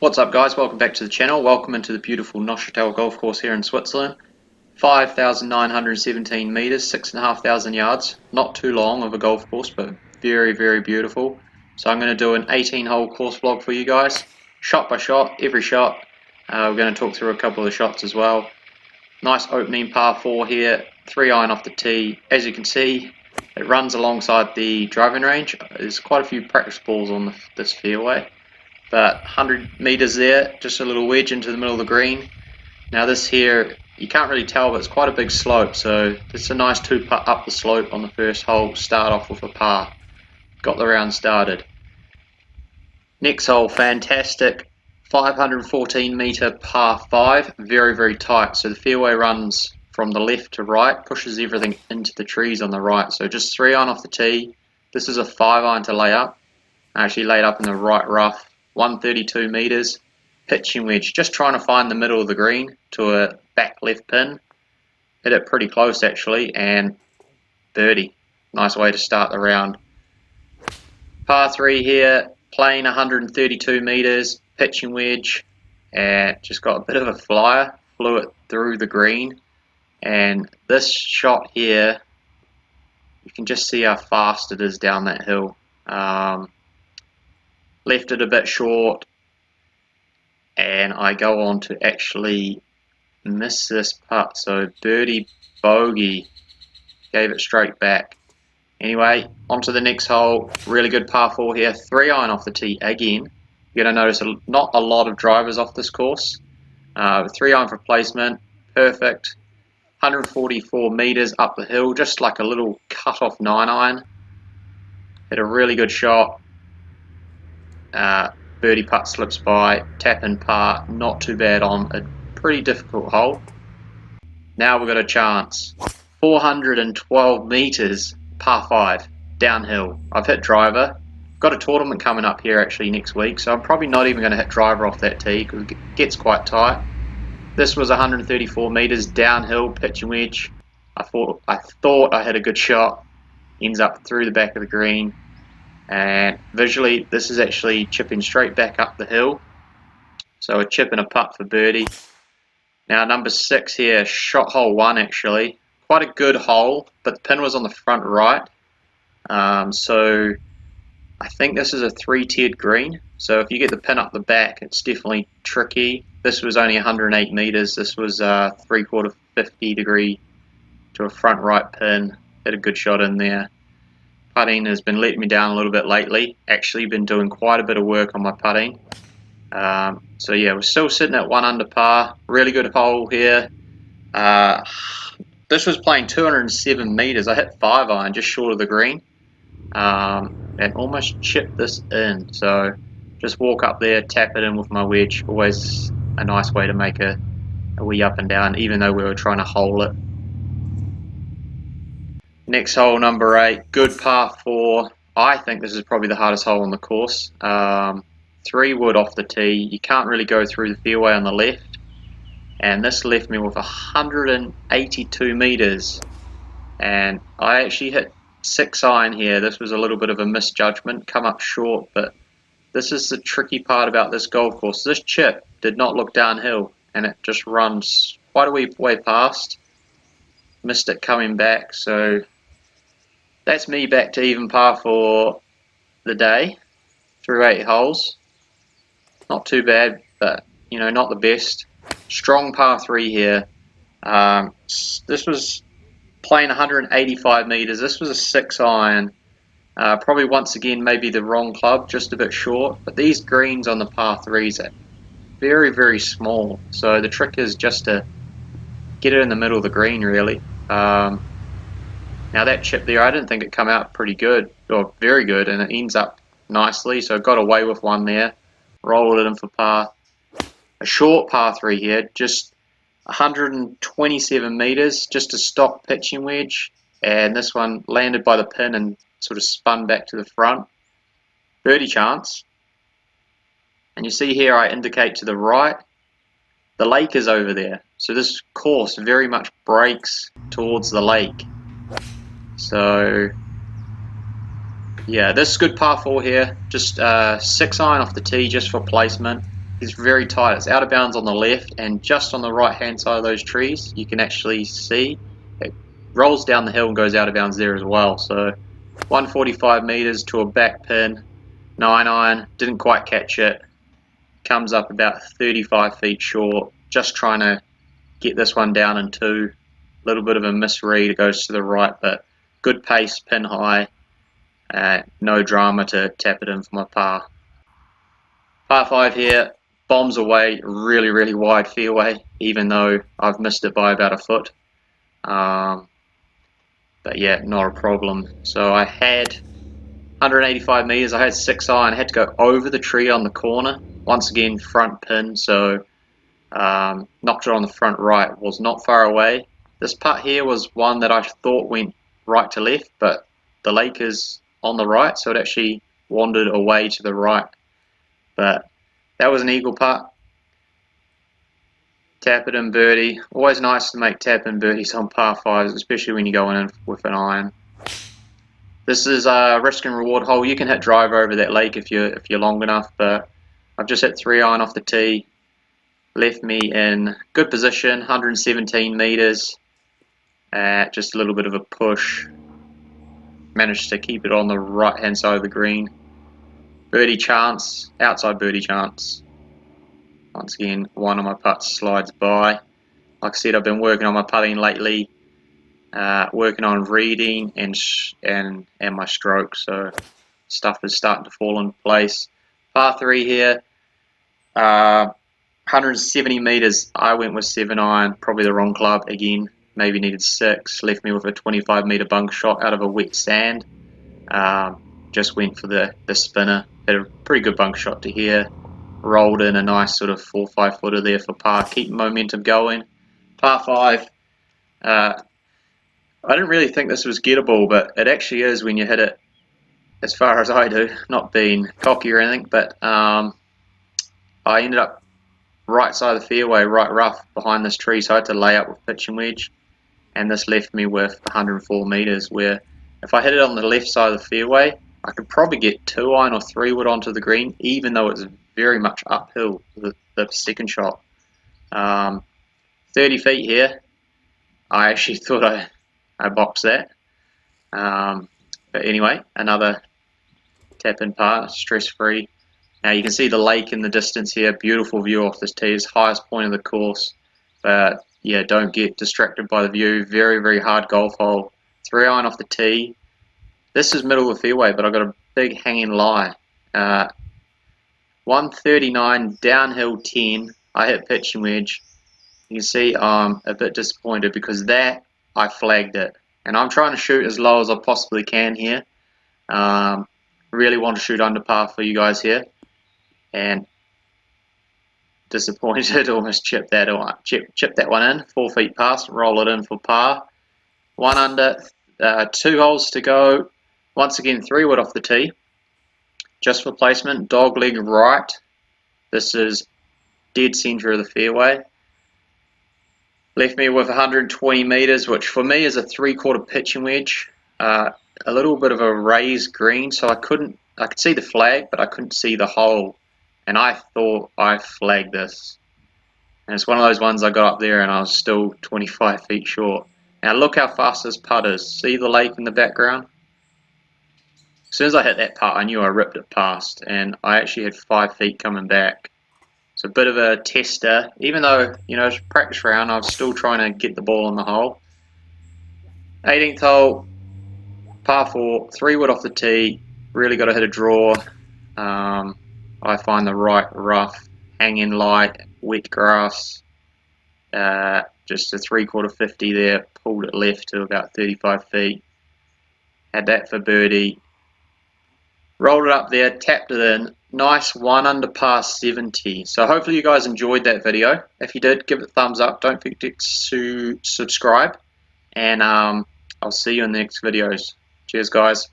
What's up guys, welcome back to the channel. Welcome into the beautiful Neuchatel Golf Course here in Switzerland. 5,917 metres, 6,500 yards. Not too long of a golf course, but very beautiful. So I'm going to do an 18-hole course vlog for you guys. Shot by shot, every shot. We're going to talk through a couple of the shots as well. Nice opening par 4 here, 3-iron off the tee. As you can see, it runs alongside the driving range. There's quite a few practice balls on this fairway. But 100 metres there, just a little wedge into the middle of the green. Now this here, you can't really tell, but it's quite a big slope, so it's a nice 2-putt up the slope on the first hole, start off with a par. Got the round started. Next hole, fantastic, 514 metre par 5, very tight, so the fairway runs from the left to right, pushes everything into the trees on the right, so just 3-iron off the tee. This is a 5-iron to lay up. I actually laid up in the right rough. 132 metres, pitching wedge, just trying to find the middle of the green to a back left pin. Hit it pretty close actually, and birdie. Nice way to start the round. Par 3 here, playing 132 metres, pitching wedge, and just got a bit of a flyer, flew it through the green. And this shot here, you can just see how fast it is down that hill. Left it a bit short, and I go on to actually miss this putt. So birdie, bogey, gave it straight back. Anyway, on to the next hole. Really good par 4 here, 3-iron off the tee again. You're going to notice not a lot of drivers off this course. 3-iron for placement, perfect. 144 metres up the hill, just like a little cut-off 9-iron. Hit a really good shot. Birdie putt slips by, tap in par, not too bad on a pretty difficult hole. Now we've got a chance. 412 metres, par 5, downhill. I've hit driver. Got a tournament coming up here actually next week, so I'm probably not even going to hit driver off that tee because it gets quite tight. This was 134 metres, downhill, pitching wedge. I thought I had a good shot. Ends up through the back of the green. And visually this is actually chipping straight back up the hill, so a chip and a putt for birdie. Now number 6 here, shot hole 1 actually, quite a good hole, but the pin was on the front right, so I think this is a 3-tiered green, so if you get the pin up the back it's definitely tricky. This was only 108 metres, this was 3/4 50 degree to a front right pin. Hit a good shot in there. Putting has been letting me down a little bit lately. Actually been doing quite a bit of work on my putting. So yeah, we're still sitting at 1 under par. Really good hole here. This was playing 207 metres. I hit 5-iron just short of the green. And almost chipped this in. So just walk up there, tap it in with my wedge. Always a nice way to make a wee up and down, even though we were trying to hole it. Next hole, number 8, good par 4. I think this is probably the hardest hole on the course. 3 wood off the tee. You can't really go through the fairway on the left. And this left me with 182 metres. And I actually hit 6-iron here. This was a little bit of a misjudgment, come up short. But this is the tricky part about this golf course. This chip did not look downhill, and it just runs quite a wee way past. Missed it coming back, so that's me back to even par for the day through 8 holes. Not too bad, but you know, not the best. Strong par 3 here. This was playing 185 metres. This was a 6-iron. Probably once again maybe the wrong club, just a bit short. But these greens on the par 3s are very small. So the trick is just to get it in the middle of the green really. Now that chip there, I didn't think it come out pretty good, or very good, and it ends up nicely, so got away with one there, rolled it in for par. A short par 3 here, just 127 metres, just a stock pitching wedge, and this one landed by the pin and sort of spun back to the front. Birdie chance, and you see here I indicate to the right, the lake is over there, so this course very much breaks towards the lake. So yeah, this is good par 4 here, just 6-iron off the tee just for placement. is very tight. It's out of bounds on the left, and just on the right hand side of those trees you can actually see it rolls down the hill and goes out of bounds there as well. So 145 meters to a back pin, 9-iron, didn't quite catch it, comes up about 35 feet short, just trying to get this one down in two. A little bit of a misread, it goes to the right, but good pace, pin high, no drama to tap it in for my par. Par 5 here, bombs away, really wide fairway, even though I've missed it by about a foot. But yeah, not a problem. So I had 185 meters, I had 6-iron, I had to go over the tree on the corner. Once again, front pin, so knocked it on the front right, was not far away. This putt here was one that I thought went right to left, but the lake is on the right, so it actually wandered away to the right. But that was an eagle putt. Tap it in birdie. Always nice to make tap in birdies on par 5s, especially when you're going in with an iron. This is a risk and reward hole. You can hit driver over that lake if you're long enough, but I've just hit 3-iron off the tee. Left me in good position, 117 meters. Just a little bit of a push. Managed to keep it on the right hand side of the green. Birdie chance, outside birdie chance. Once again, one of my putts slides by. Like I said, I've been working on my putting lately, working on reading and my stroke, so stuff is starting to fall into place. Par 3 here, 170 meters. I went with 7-iron, probably the wrong club again. Maybe needed 6. Left me with a 25-meter bunk shot out of a wet sand. Just went for the spinner. Had a pretty good bunk shot to here. Rolled in a nice sort of 4-5 footer there for par. Keep momentum going. Par 5. I didn't really think this was gettable, but it actually is when you hit it as far as I do. Not being cocky or anything, but I ended up right side of the fairway, right rough behind this tree, so I had to lay up with pitch and wedge, and this left me with 104 meters, where if I hit it on the left side of the fairway, I could probably get 2-iron or 3-wood onto the green, even though it's very much uphill, the second shot. 30 feet here. I actually thought I boxed that. But anyway, another tap-in par, stress-free. Now you can see the lake in the distance here. Beautiful view off this tee. It's highest point of the course. But yeah, don't get distracted by the view. Very hard golf hole. 3-iron off the tee. This is middle of the fairway, but I've got a big hanging lie. 139 downhill 10. I hit pitch and wedge. You can see I'm a bit disappointed because that I flagged it, and I'm trying to shoot as low as I possibly can here. Really want to shoot under par for you guys here, and disappointed. Almost chipped that one in. 4 feet past, roll it in for par. 1 under, 2 holes to go. Once again, 3-wood off the tee. Just for placement, dog leg right. This is dead centre of the fairway. Left me with 120 meters, which for me is a 3/4 pitch and wedge. A little bit of a raised green, so I could see the flag, but I couldn't see the hole. And I thought I flagged this. And it's one of those ones I got up there and I was still 25 feet short. Now look how fast this putt is. See the lake in the background? As soon as I hit that putt, I knew I ripped it past, and I actually had 5 feet coming back. It's a bit of a tester, even though, you know, it's a practice round, I was still trying to get the ball in the hole. 18th hole, par 4, 3-wood off the tee, really got to hit a draw. I find the right rough, hanging light, wet grass, just a 3/4 50 there, pulled it left to about 35 feet. Had that for birdie. Rolled it up there, tapped it in. Nice 1 under par 70. So hopefully you guys enjoyed that video. If you did, give it a thumbs up. Don't forget to subscribe. And I'll see you in the next videos. Cheers, guys.